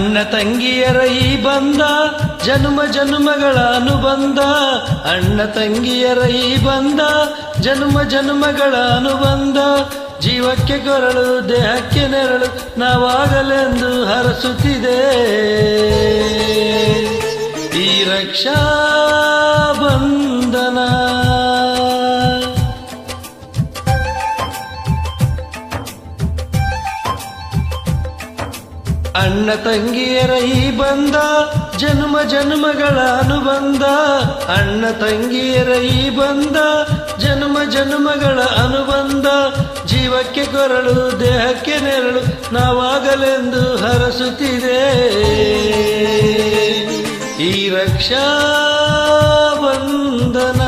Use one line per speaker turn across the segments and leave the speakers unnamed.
ಅಣ್ಣ ತಂಗಿಯರ ಈ ಬಂಧ ಜನ್ಮ ಜನ್ಮಗಳ ಅನುಬಂಧ. ಅಣ್ಣ ತಂಗಿಯರ ಈ ಬಂಧ ಜನ್ಮ ಜನ್ಮಗಳ ಅನುಬಂಧ. ಜೀವಕ್ಕೆ ಕೊರಳು ದೇಹಕ್ಕೆ ನೆರಳು ನಾವಾಗಲೆಂದು ಹರಸುತ್ತಿದೆ ಈ ರಕ್ಷಾ ಬಂಧನ. ಅಣ್ಣ ತಂಗಿಯರ ಈ ಬಂಧ ಜನ್ಮ ಜನ್ಮಗಳ ಅನುಬಂಧ. ಅಣ್ಣ ತಂಗಿಯರ ಈ ಬಂಧ ಜನ್ಮ ಜನ್ಮಗಳ ಅನುಬಂಧ. ಜೀವಕ್ಕೆ ಕೊರಳು ದೇಹಕ್ಕೆ ನೆರಳು ನಾವಾಗಲೆಂದು ಹರಸುತ್ತಿದೆ ಈ ರಕ್ಷಾ ಬಂಧನ.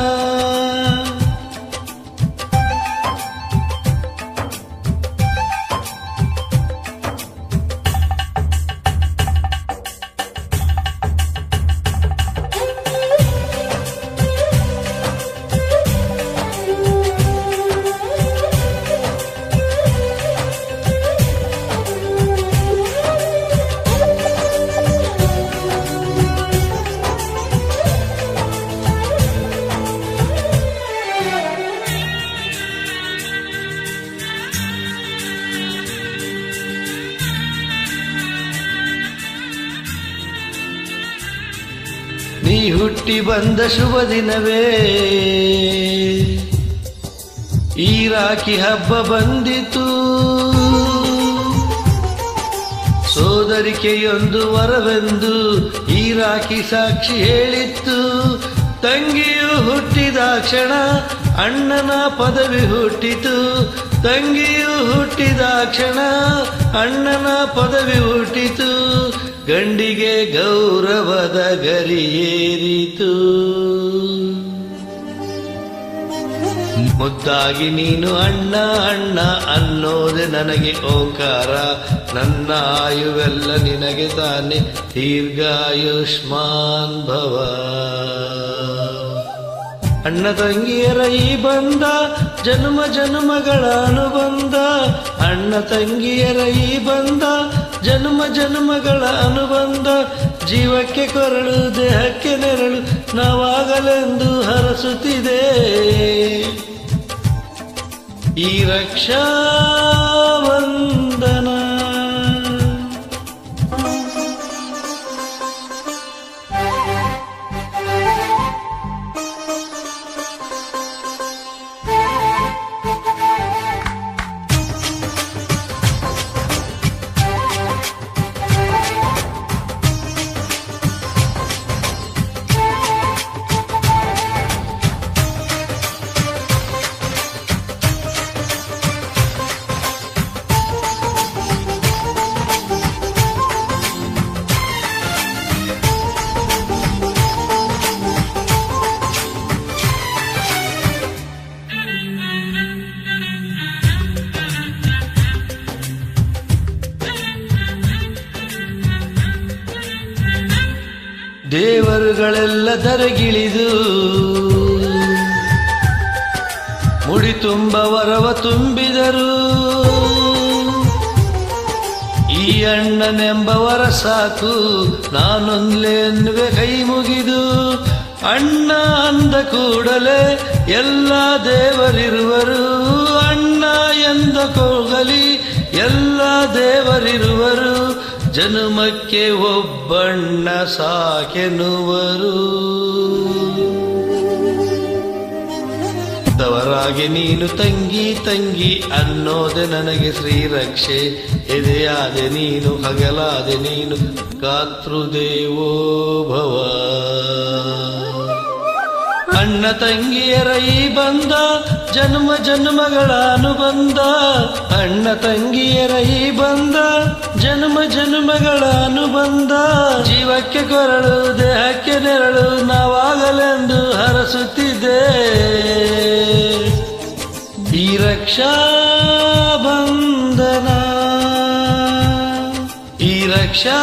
ನೀ ಹುಟ್ಟಿ ಬಂದ ಶುಭ ದಿನವೇ ಈ ರಾಖಿ ಹಬ್ಬ ಬಂದಿತು. ಸೋದರಿಕೆಯೊಂದು ವರವೆಂದು ಈ ರಾಖಿ ಸಾಕ್ಷಿ ಹೇಳಿತ್ತು. ತಂಗಿಯು ಹುಟ್ಟಿದ ಕ್ಷಣ ಅಣ್ಣನ ಪದವಿ ಹುಟ್ಟಿತು. ತಂಗಿಯು ಹುಟ್ಟಿದ ಕ್ಷಣ ಅಣ್ಣನ ಪದವಿ ಹುಟ್ಟಿತು. ಗಂಡಿಗೆ ಗೌರವದ ಗರಿಯೇರಿತು. ಮುದ್ದಾಗಿ ನೀನು ಅಣ್ಣ ಅಣ್ಣ ಅನ್ನೋದೆ ನನಗೆ ಓಂಕಾರ. ನನ್ನ ಆಯುವೆಲ್ಲ ನಿನಗೆ ತಾನೆ ದೀರ್ಘಾಯುಷ್ಮಾನ್ ಭವ. ಅಣ್ಣ ತಂಗಿಯರ ಈ ಬಂಧ ಜನ್ಮ ಜನ್ಮಗಳ ಅನುಬಂಧ. ಅಣ್ಣ ತಂಗಿಯರ ಈ ಬಂಧ ಜನ್ಮ ಜನ್ಮಗಳ ಅನುಬಂಧ. ಜೀವಕ್ಕೆ ಕೊರಳು ದೇಹಕ್ಕೆ ನೆರಳು ನಾವಾಗಲೆಂದು ಹರಸುತ್ತಿದೆ ಈ ರಕ್ಷಾ ಬಂಧನ. ದೇವರುಗಳೆಲ್ಲ ಧರೆಗಿಳಿದು ಮುಡಿ ತುಂಬ ವರವ ತುಂಬಿದರು. ಈ ಅಣ್ಣನೆಂಬವರ ಸಾಕು ನಾನೊಂದ್ಲೆ ಎನ್ನುವೆ ಕೈ ಮುಗಿದು. ಅಣ್ಣ ಅಂದ ಕೂಡಲೇ ಎಲ್ಲ ದೇವರಿರುವರು. ಅಣ್ಣ ಎಂದ ಕೂಗಲಿ ಎಲ್ಲ ದೇವರಿರುವರು. ಜನ್ಮಕ್ಕೆ ಒಬ್ಬಣ್ಣ ಸಾಕೆನ್ನುವರು. ದವರಾಗಿ ನೀನು ತಂಗಿ ತಂಗಿ ಅನ್ನೋದೆ ನನಗೆ ಶ್ರೀರಕ್ಷೆ. ಎದೆಯಾದೆ ನೀನು ಹಗಲಾದೆ ನೀನು ಕಾತೃದೇವೋ ಭವ. ಅಣ್ಣ ತಂಗಿಯರ ಈ ಬಂಧ ಜನ್ಮ ಜನ್ಮಗಳ ಅನುಬಂಧ. ಅಣ್ಣ ತಂಗಿಯರ ಈ ಬಂಧ ಜನ್ಮ ಜನ್ಮಗಳ ಅನುಬಂಧ. ಜೀವಕ್ಕೆ ಕೊರಳು ದೇಹಕ್ಕೆ ನೆರಳು ನಾವಾಗಲೆಂದು ಹರಸುತ್ತಿದೆ ಈ ರಕ್ಷಾ ಬಂಧನ ಈ ರಕ್ಷಾ